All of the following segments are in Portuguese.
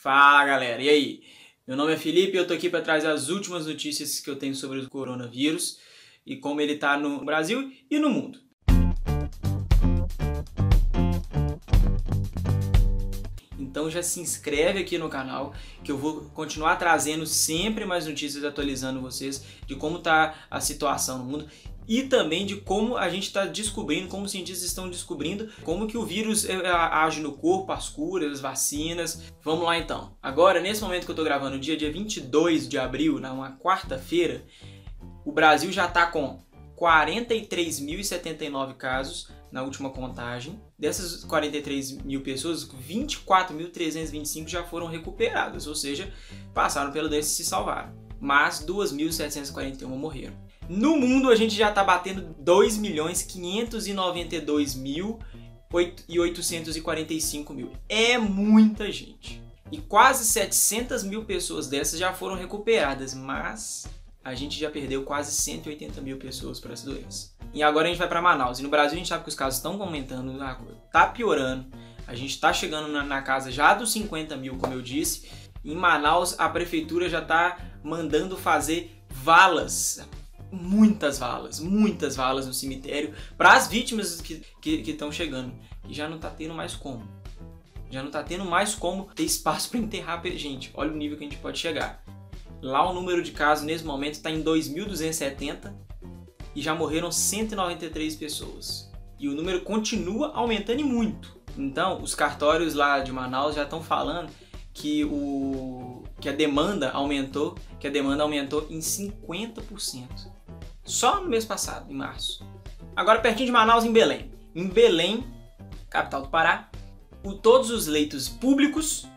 Fala galera, e aí? Meu nome é Felipe e eu tô aqui para trazer as últimas notícias que eu tenho sobre o coronavírus e como ele tá no Brasil e no mundo. Então já se inscreve aqui no canal que eu vou continuar trazendo sempre mais notícias, atualizando vocês de como tá a situação no mundo e também de como a gente está descobrindo, como os cientistas estão descobrindo como que o vírus age no corpo, as curas, as vacinas. Vamos lá então. Agora, nesse momento que eu estou gravando, dia 22 de abril, uma quarta-feira, o Brasil já está com 43.079 casos na última contagem. Dessas 43 mil pessoas, 24.325 já foram recuperadas, ou seja, passaram pela doença e se salvaram. Mas 2.741 morreram. No mundo a gente já está batendo 2.592.845. É muita gente. E quase 700 mil pessoas dessas já foram recuperadas, mas a gente já perdeu quase 180 mil pessoas para essa doença. E agora a gente vai para Manaus. E no Brasil a gente sabe que os casos estão aumentando, tá piorando. A gente está chegando na casa já dos 50 mil, como eu disse. Em Manaus a prefeitura já está mandando fazer valas. Muitas valas no cemitério para as vítimas que estão chegando. E já não está tendo mais como. Já não está tendo mais como ter espaço para enterrar gente. Olha o nível que a gente pode chegar. Lá o número de casos nesse momento está em 2.270 e já morreram 193 pessoas. E o número continua aumentando e muito. Então, os cartórios lá de Manaus já estão falando que a demanda aumentou em 50%. Só no mês passado, em março. Agora pertinho de Manaus, em Belém. Em Belém, capital do Pará, todos os leitos públicos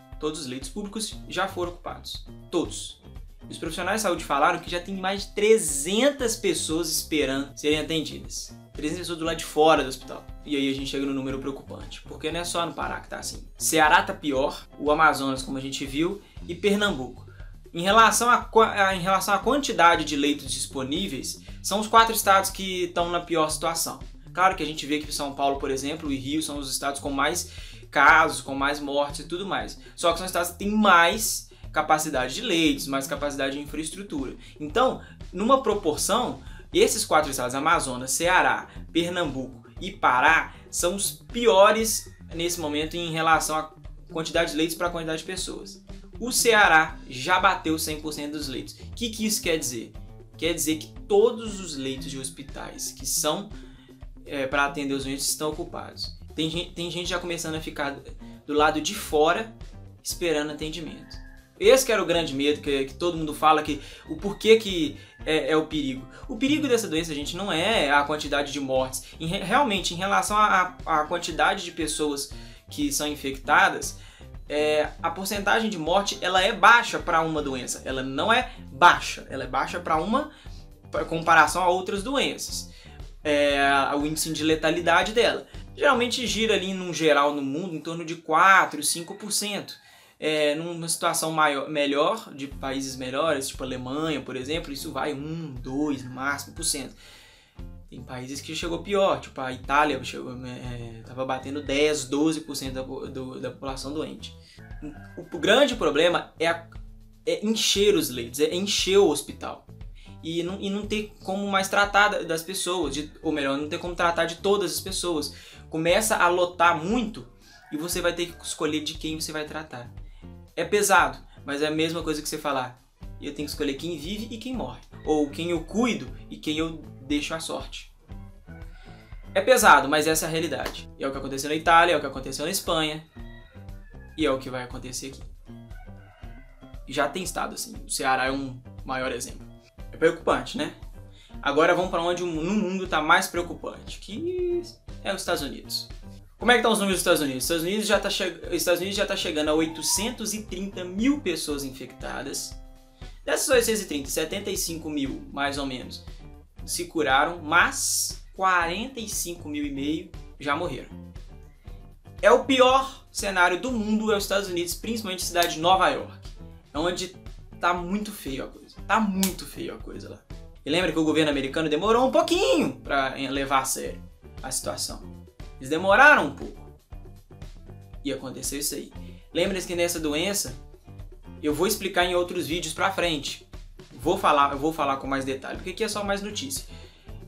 já foram ocupados. Todos. Os profissionais de saúde falaram que já tem mais de 300 pessoas esperando serem atendidas. 300 pessoas do lado de fora do hospital. E aí a gente chega no número preocupante, porque não é só no Pará que tá assim. Ceará tá pior, o Amazonas, como a gente viu, e Pernambuco. Em relação à quantidade de leitos disponíveis, são os 4 estados que estão na pior situação. Claro que a gente vê que São Paulo, por exemplo, e Rio são os estados com mais casos, com mais mortes e tudo mais. Só que são estados que têm mais capacidade de leitos, mais capacidade de infraestrutura. Então, numa proporção, esses 4 estados, Amazonas, Ceará, Pernambuco e Pará, são os piores nesse momento em relação à quantidade de leitos para a quantidade de pessoas. O Ceará já bateu 100% dos leitos. O que isso quer dizer? Quer dizer que todos os leitos de hospitais que são para atender os doentes estão ocupados. Tem gente já começando a ficar do lado de fora esperando atendimento. Esse que era o grande medo que todo mundo fala, o porquê que é o perigo. O perigo dessa doença, gente, não é a quantidade de mortes. Realmente, em relação à quantidade de pessoas que são infectadas, a porcentagem de morte ela é baixa para uma doença. Ela não é baixa, ela é baixa para comparação a outras doenças. O índice de letalidade dela geralmente gira ali num geral no mundo em torno de 4, 5%. Numa situação melhor, de países melhores, tipo a Alemanha, por exemplo, isso vai 1, 2, no máximo %. Tem países que chegou pior, tipo a Itália estava batendo 10, 12% da população doente. O grande problema é encher os leitos, é encher o hospital. E não ter como mais tratar das pessoas, ou melhor, não ter como tratar de todas as pessoas. Começa a lotar muito e você vai ter que escolher de quem você vai tratar. É pesado, mas é a mesma coisa que você falar: eu tenho que escolher quem vive e quem morre. Ou quem eu cuido e quem eu deixo à sorte. É pesado, mas essa é a realidade. E é o que aconteceu na Itália, é o que aconteceu na Espanha. E é o que vai acontecer aqui. Já tem estado assim. O Ceará é um maior exemplo. É preocupante, né? Agora vamos para onde no mundo está mais preocupante, que é os Estados Unidos. Como é que estão os números dos Estados Unidos? Os Estados Unidos já está chegando a 830 mil pessoas infectadas. Dessas 830, 75 mil, mais ou menos, se curaram, mas 45 mil e meio já morreram. É o pior cenário do mundo, é os Estados Unidos, principalmente a cidade de Nova York, onde tá muito feio a coisa. Tá muito feio a coisa lá. E lembra que o governo americano demorou um pouquinho para levar a sério a situação. Eles demoraram um pouco. E aconteceu isso aí. Lembre-se que nessa doença, Eu vou explicar em outros vídeos pra frente. Eu vou falar com mais detalhe, porque aqui é só mais notícia.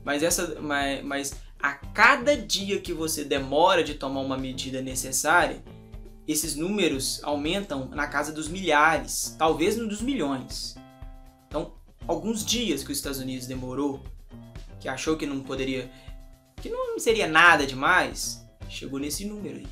Mas a cada dia que você demora de tomar uma medida necessária, esses números aumentam na casa dos milhares, talvez no dos milhões. Então, alguns dias que os Estados Unidos demorou, que achou que não seria nada demais, chegou nesse número aí.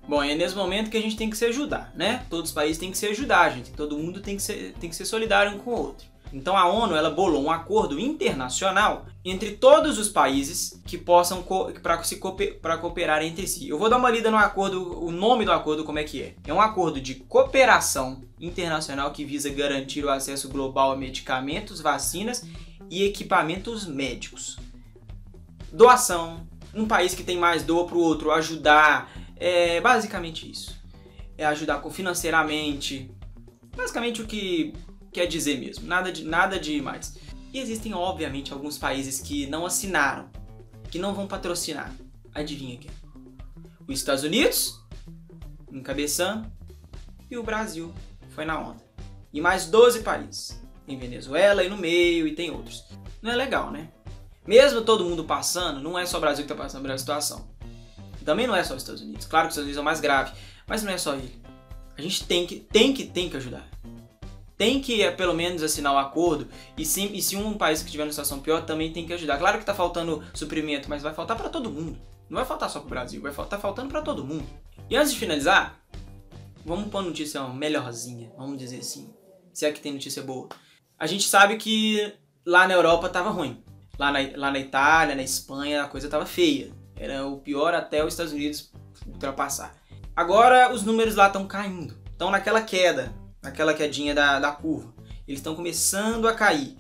Bom, é nesse momento que a gente tem que se ajudar, né? Todos os países têm que se ajudar, gente. Todo mundo tem que ser solidário um com o outro. Então a ONU, ela bolou um acordo internacional entre todos os países que possam para cooperar entre si. Eu vou dar uma lida no acordo, o nome do acordo como é que é. É um acordo de cooperação internacional que visa garantir o acesso global a medicamentos, vacinas e equipamentos médicos. Doação. Um país que tem mais doa para o outro, ajudar. É basicamente isso. É ajudar financeiramente. Basicamente o que quer dizer mesmo. Nada de mais. E existem, obviamente, alguns países que não assinaram, que não vão patrocinar. Adivinha quem? Os Estados Unidos, encabeçando, e o Brasil foi na onda. E mais 12 países. Tem Venezuela aí no meio e tem outros. Não é legal, né? Mesmo todo mundo passando, não é só o Brasil que está passando por essa situação. Também não é só os Estados Unidos. Claro que os Estados Unidos é o mais grave, mas não é só ele. A gente tem que ajudar. Tem que, pelo menos, assinar o acordo. E se um país que estiver numa situação pior, também tem que ajudar. Claro que está faltando suprimento, mas vai faltar para todo mundo. Não vai faltar só para o Brasil, vai estar faltando para todo mundo. E antes de finalizar, vamos pôr notícia melhorzinha, vamos dizer assim. Se é que tem notícia boa. A gente sabe que lá na Europa estava ruim. Lá na Itália, na Espanha, a coisa estava feia. Era o pior até os Estados Unidos ultrapassar. Agora os números lá estão caindo. Estão naquela quedinha da curva. Eles estão começando a cair.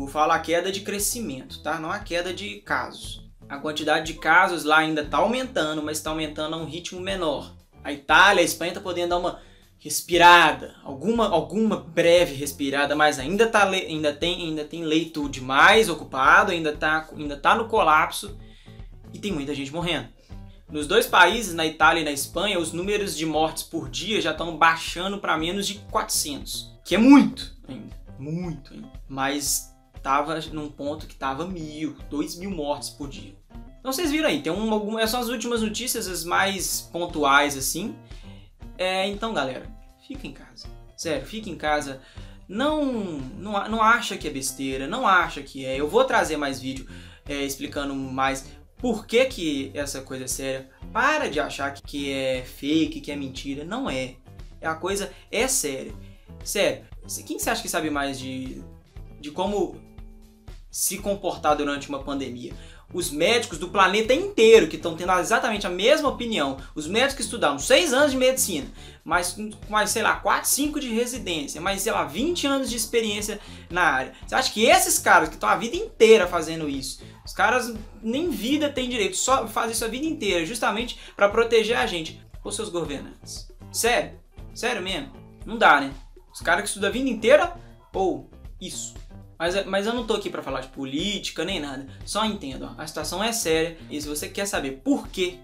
Fala a queda de crescimento, tá? Não a queda de casos. A quantidade de casos lá ainda está aumentando, mas está aumentando a um ritmo menor. A Itália, a Espanha está podendo dar uma respirada, alguma breve respirada, mas ainda tem leito demais ocupado, ainda tá no colapso e tem muita gente morrendo. Nos dois países, na Itália e na Espanha, os números de mortes por dia já estão baixando para menos de 400, que é muito ainda, mas tava num ponto que tava 2.000 mortes por dia. Então vocês viram aí, essas são as últimas notícias, as mais pontuais assim. Então galera, fica em casa. Sério, fica em casa. Não acha que é besteira, não acha que é. Eu vou trazer mais vídeo explicando mais por que essa coisa é séria. Para de achar que é fake, que é mentira. Não é. A coisa é séria. Sério, quem você acha que sabe mais de como se comportar durante uma pandemia? Os médicos do planeta inteiro que estão tendo exatamente a mesma opinião. Os médicos que estudaram 6 anos de medicina, mais sei lá, 4, 5 de residência, mais sei lá, 20 anos de experiência na área. Você acha que esses caras que estão a vida inteira fazendo isso, os caras nem vida têm direito, só fazem isso a vida inteira, justamente para proteger a gente, ou seus governantes? Sério? Sério mesmo? Não dá, né? Os caras que estudam a vida inteira, ou isso. Mas eu não tô aqui pra falar de política nem nada. Só entendo, ó, a situação é séria. E se você quer saber por que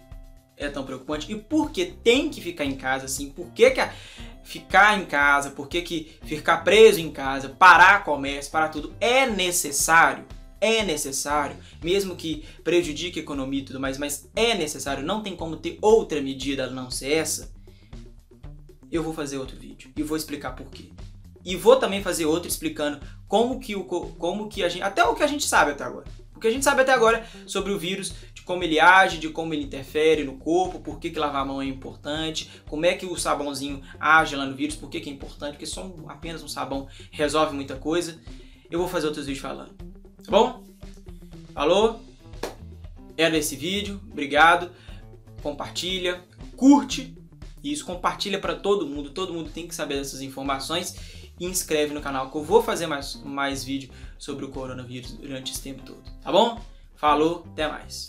é tão preocupante e por que tem que ficar em casa assim, por que ficar em casa, por que ficar preso em casa, parar comércio, parar tudo, é necessário, mesmo que prejudique a economia e tudo mais, mas é necessário, não tem como ter outra medida a não ser essa. Eu vou fazer outro vídeo e vou explicar por quê. E vou também fazer outro explicando como que a gente, até o que a gente sabe até agora. O que a gente sabe até agora sobre o vírus, de como ele age, de como ele interfere no corpo, por que lavar a mão é importante, como é que o sabãozinho age lá no vírus, por que é importante, porque só apenas um sabão resolve muita coisa. Eu vou fazer outros vídeos falando. Tá bom? Falou? Era esse vídeo. Obrigado. Compartilha, curte. Isso, compartilha para todo mundo tem que saber dessas informações. E inscreve no canal que eu vou fazer mais vídeo sobre o coronavírus durante esse tempo todo, tá bom? Falou, até mais!